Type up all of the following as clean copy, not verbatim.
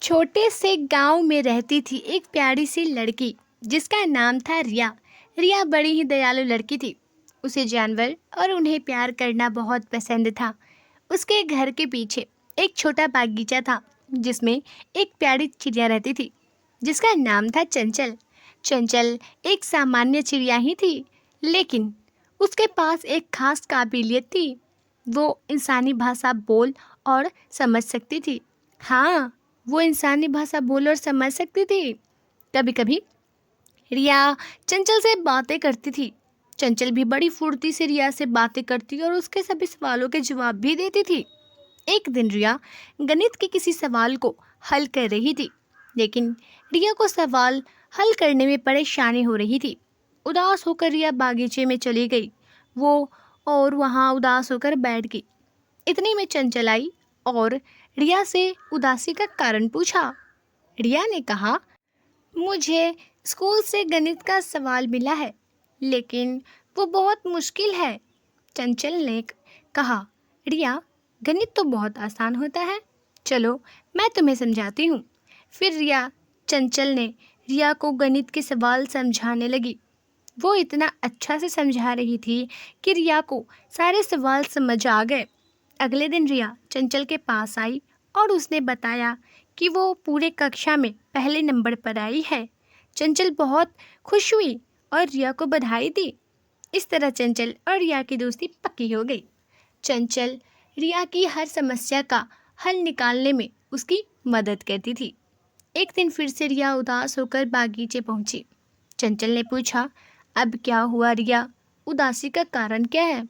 छोटे से गांव में रहती थी एक प्यारी सी लड़की जिसका नाम था रिया। रिया बड़ी ही दयालु लड़की थी। उसे जानवर और उन्हें प्यार करना बहुत पसंद था। उसके घर के पीछे एक छोटा बागीचा था जिसमें एक प्यारी चिड़िया रहती थी जिसका नाम था चंचल। चंचल एक सामान्य चिड़िया ही थी, लेकिन उसके पास एक खास काबिलियत थी। वो इंसानी भाषा बोल और समझ सकती थी। हाँ, वो इंसानी भाषा बोल और समझ सकती थी। कभी कभी रिया चंचल से बातें करती थी। चंचल भी बड़ी फुर्ती से रिया से बातें करती और उसके सभी सवालों के जवाब भी देती थी। एक दिन रिया गणित के किसी सवाल को हल कर रही थी, लेकिन रिया को सवाल हल करने में परेशानी हो रही थी। उदास होकर रिया बागीचे में चली गई। वो और वहाँ उदास होकर बैठ गई। इतने में चंचल आई और रिया से उदासी का कारण पूछा। रिया ने कहा, मुझे स्कूल से गणित का सवाल मिला है, लेकिन वो बहुत मुश्किल है। चंचल ने कहा, रिया, गणित तो बहुत आसान होता है, चलो मैं तुम्हें समझाती हूँ। फिर चंचल ने रिया को गणित के सवाल समझाने लगी। वो इतना अच्छा से समझा रही थी कि रिया को सारे सवाल समझ आ गए। अगले दिन रिया चंचल के पास आई और उसने बताया कि वो पूरे कक्षा में पहले नंबर पर आई है। चंचल बहुत खुश हुई और रिया को बधाई दी। इस तरह चंचल और रिया की दोस्ती पक्की हो गई। चंचल रिया की हर समस्या का हल निकालने में उसकी मदद करती थी। एक दिन फिर से रिया उदास होकर बागीचे पहुंची। चंचल ने पूछा, अब क्या हुआ रिया? उदासी का कारण क्या है?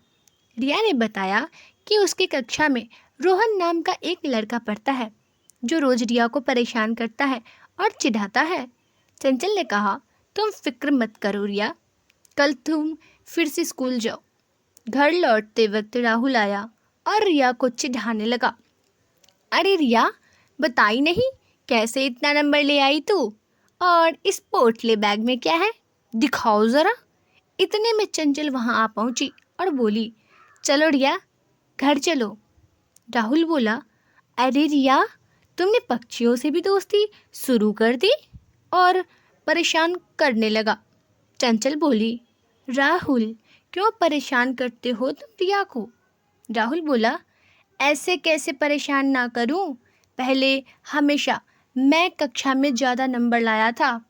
रिया ने बताया कि उसकी कक्षा में रोहन नाम का एक लड़का पढ़ता है जो रोज रिया को परेशान करता है और चिढ़ाता है। चंचल ने कहा, तुम फिक्र मत करो रिया, कल तुम फिर से स्कूल जाओ। घर लौटते वक्त राहुल आया और रिया को चिढ़ाने लगा। अरे रिया, बताई नहीं कैसे इतना नंबर ले आई तू? और इस पोटले बैग में क्या है? दिखाओ ज़रा। इतने में चंचल वहाँ आ पहुँची और बोली, चलो रिया, घर चलो। राहुल बोला, अरे रिया, तुमने पक्षियों से भी दोस्ती शुरू कर दी और परेशान करने लगा। चंचल बोली, राहुल, क्यों परेशान करते हो तुम रिया को? राहुल बोला, ऐसे कैसे परेशान ना करूं? पहले हमेशा मैं कक्षा में ज़्यादा नंबर लाया था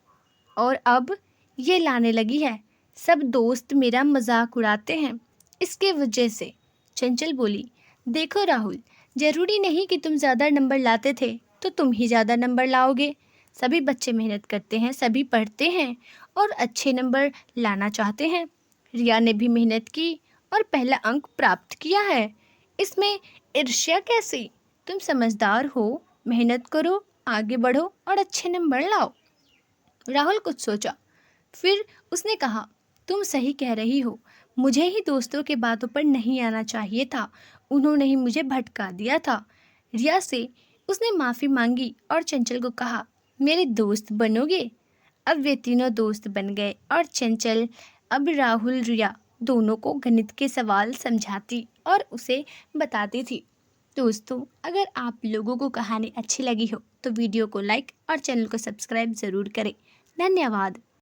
और अब ये लाने लगी है। सब दोस्त मेरा मजाक उड़ाते हैं, इसके वजह से। चंचल बोली, देखो राहुल, ज़रूरी नहीं कि तुम ज़्यादा नंबर लाते थे तो तुम ही ज़्यादा नंबर लाओगे। सभी बच्चे मेहनत करते हैं, सभी पढ़ते हैं और अच्छे नंबर लाना चाहते हैं। रिया ने भी मेहनत की और पहला अंक प्राप्त किया है। इसमें ईर्ष्या कैसी? तुम समझदार हो, मेहनत करो, आगे बढ़ो और अच्छे नंबर लाओ। राहुल कुछ सोचा, फिर उसने कहा, तुम सही कह रही हो, मुझे ही दोस्तों के बातों पर नहीं आना चाहिए था, उन्होंने ही मुझे भटका दिया था। रिया से उसने माफ़ी मांगी और चंचल को कहा, मेरे दोस्त बनोगे? अब वे तीनों दोस्त बन गए और चंचल अब राहुल रिया दोनों को गणित के सवाल समझाती और उसे बताती थी। दोस्तों, अगर आप लोगों को कहानी अच्छी लगी हो तो वीडियो को लाइक और चैनल को सब्सक्राइब ज़रूर करें। धन्यवाद।